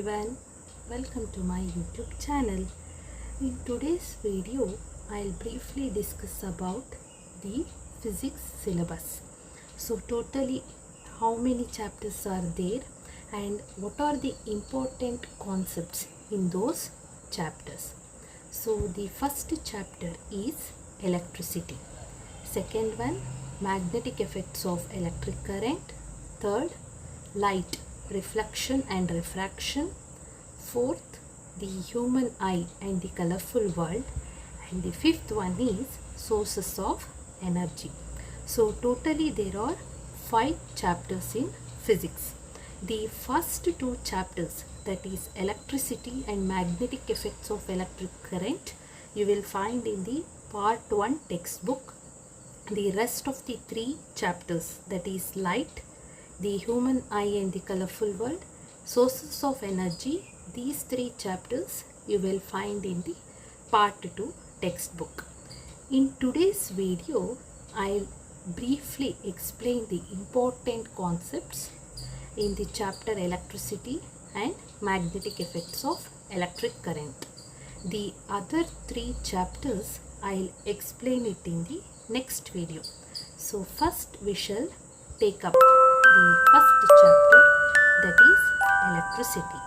everyone, welcome to my YouTube channel. In today's video, I'll briefly discuss about the physics syllabus. So totally how many chapters are there and what are the important concepts in those chapters. So the first chapter is electricity. Second one, magnetic effects of electric current. Third, light, reflection and refraction. Fourth, the human eye and the colorful world. And the fifth one is sources of energy. So totally there are 5 chapters in physics. The first 2 chapters, that is electricity and magnetic effects of electric current, you will find in the part 1 textbook. The rest of the 3 chapters, that is light, the human eye and the colorful world, sources of energy, these 3 chapters you will find in the part 2 textbook. In today's video, I'll briefly explain the important concepts in the chapter electricity and magnetic effects of electric current. The other 3 chapters I'll explain it in the next video. So first we shall take up the first chapter, that is electricity.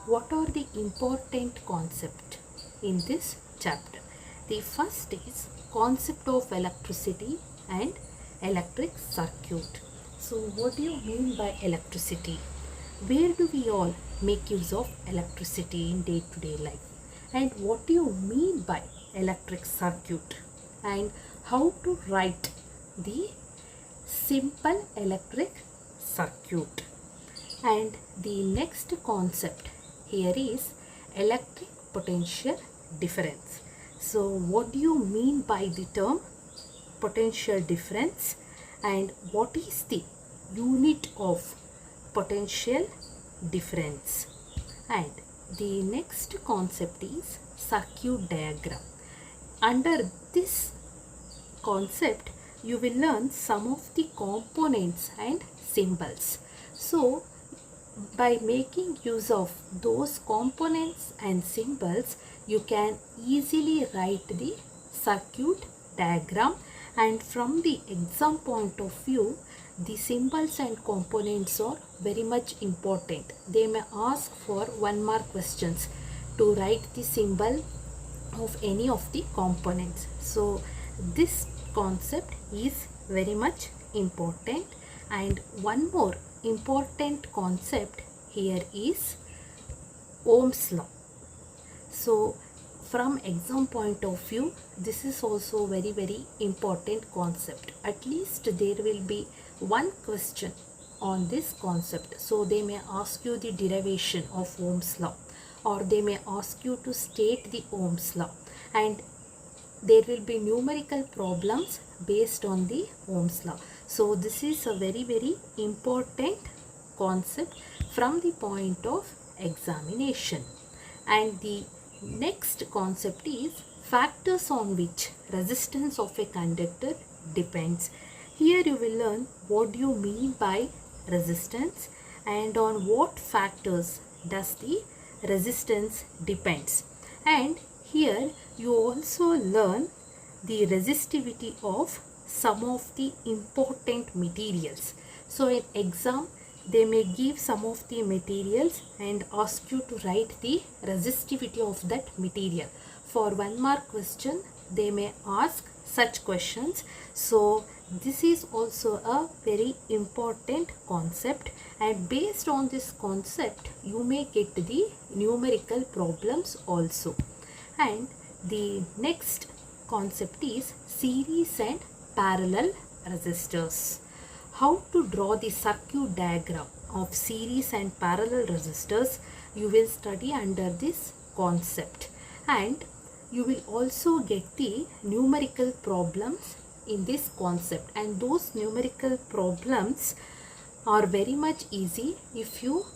What are the important concepts in this chapter? The first is concept of electricity and electric circuit. So what do you mean by electricity? Where do we all make use of electricity in day-to-day life? And what do you mean by electric circuit? And how to write the simple electric circuit. And the next concept here is electric potential difference. So what do you mean by the term potential difference and what is the unit of potential difference? And the next concept is circuit diagram. Under this concept you will learn some of the components and symbols. So by making use of those components and symbols, you can easily write the circuit diagram, and from the exam point of view, the symbols and components are very much important. They may ask for 1 mark questions to write the symbol of any of the components. So this concept is very much important. And one more important concept here is Ohm's law. So from exam point of view, this is also very important concept. At least there will be 1 question on this concept. So they may ask you the derivation of Ohm's law, or they may ask you to state the Ohm's law, and there will be numerical problems based on the Ohm's law. So this is a very important concept from the point of examination. And the next concept is factors on which resistance of a conductor depends. Here you will learn what do you mean by resistance and on what factors does the resistance depends. And here you also learn the resistivity of some of the important materials. So in exam they may give some of the materials and ask you to write the resistivity of that material. For 1 mark question they may ask such questions. So this is also a very important concept, and based on this concept you may get the numerical problems also. And the next concept is series and parallel resistors. How to draw the circuit diagram of series and parallel resistors you will study under this concept, and you will also get the numerical problems in this concept, and those numerical problems are very much easy if you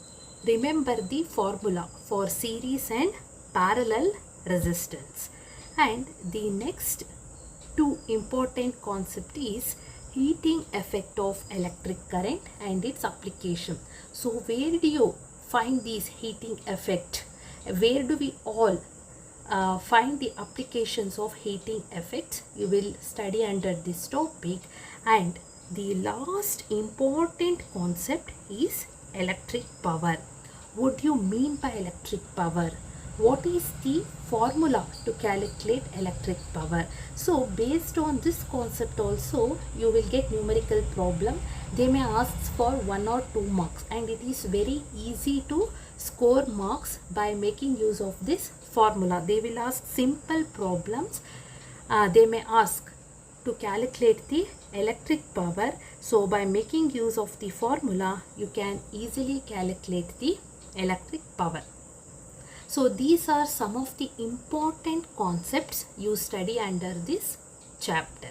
remember the formula for series and parallel resistance. And the next 2 important concept is heating effect of electric current and its application. So where do you find these heating effect? Where do we all find the applications of heating effects? You will study under this topic. And the last important concept is electric power. What do you mean by electric power? What is the formula to calculate electric power? So based on this concept also, you will get numerical problem. They may ask for 1 or 2 marks, and it is very easy to score marks by making use of this formula. They will ask simple problems. They may ask to calculate the electric power. So by making use of the formula, you can easily calculate the electric power. So these are some of the important concepts you study under this chapter.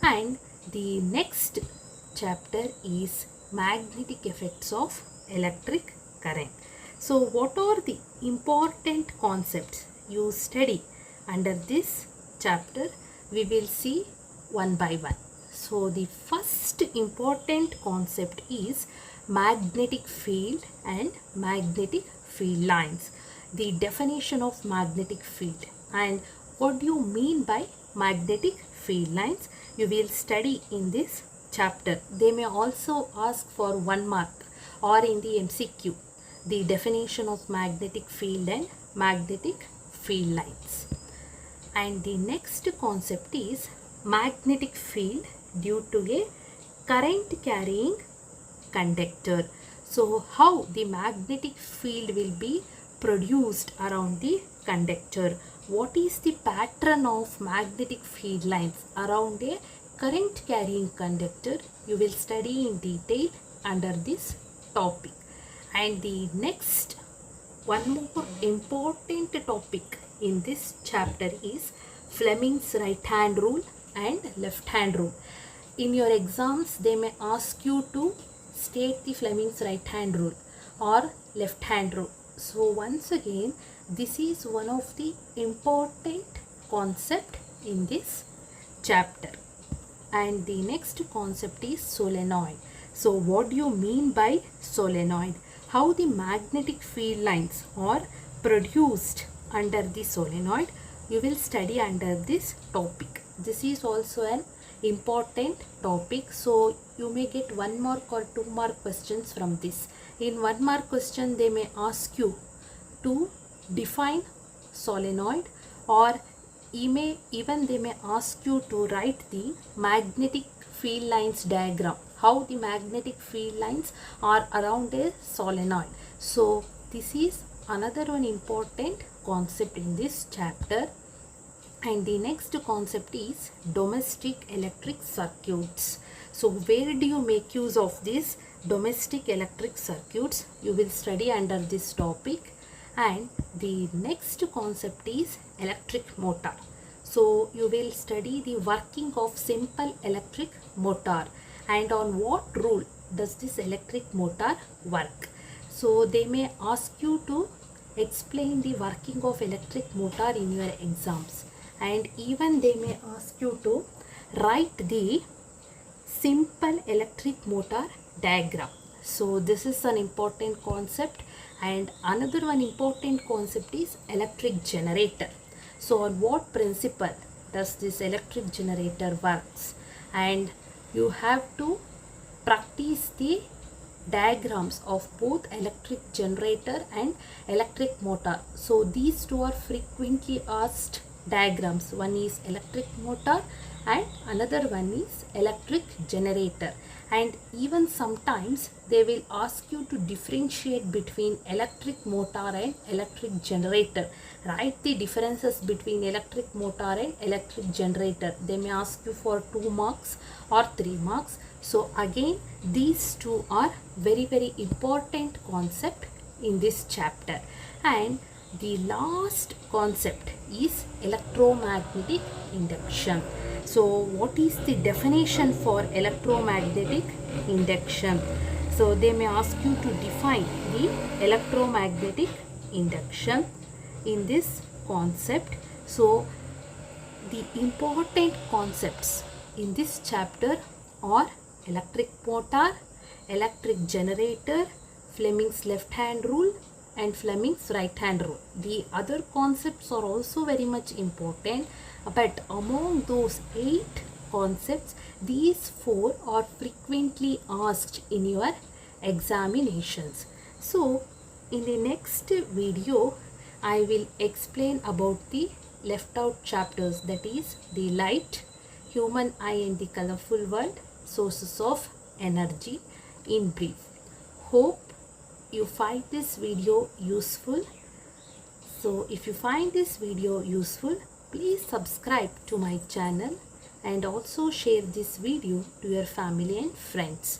And the next chapter is magnetic effects of electric current. So what are the important concepts you study under this chapter? We will see one by one. So the first important concept is magnetic field and magnetic field lines. The definition of magnetic field and what do you mean by magnetic field lines, you will study in this chapter. They may also ask for 1 mark or in the MCQ the definition of magnetic field and magnetic field lines. And the next concept is magnetic field due to a current carrying conductor. So how the magnetic field will be produced around the conductor? What is the pattern of magnetic field lines around a current carrying conductor? You will study in detail under this topic. And the next one more important topic in this chapter is Fleming's right hand rule and left hand rule. In your exams, they may ask you to state the Fleming's right hand rule or left hand rule. So once again, this is one of the important concept in this chapter. And the next concept is solenoid. So what do you mean by solenoid? How the magnetic field lines are produced under the solenoid, you will study under this topic. This is also an important topic. So you may get 1 mark or 2 mark questions from this. In 1 mark question, they may ask you to define solenoid, or even they may ask you to write the magnetic field lines diagram, how the magnetic field lines are around a solenoid. So this is another one important concept in this chapter. And the next concept is domestic electric circuits. So where do you make use of this domestic electric circuits? You will study under this topic. And the next concept is electric motor. So you will study the working of simple electric motor and on what rule does this electric motor work. So they may ask you to explain the working of electric motor in your exams, and even they may ask you to write the simple electric motor diagram. So this is an important concept. And another one important concept is electric generator. So on what principle does this electric generator works? And you have to practice the diagrams of both electric generator and electric motor. So these two are frequently asked diagrams. One is electric motor and another one is electric generator. And even sometimes they will ask you to differentiate between electric motor and electric generator. Write the differences between electric motor and electric generator. They may ask you for 2 marks or 3 marks. So again, these two are very important concept in this chapter. And the last concept is electromagnetic induction. So what is the definition for electromagnetic induction? So they may ask you to define the electromagnetic induction in this concept. So the important concepts in this chapter are electric motor, electric generator, Fleming's left hand rule and Fleming's right hand rule. The other concepts are also very much important, but among those 8 concepts, these 4 are frequently asked in your examinations. So in the next video, I will explain about the left out chapters, that is the light, human eye and the colorful world, sources of energy in brief. Hope you find this video useful. So if you find this video useful, please subscribe to my channel and also share this video to your family and friends.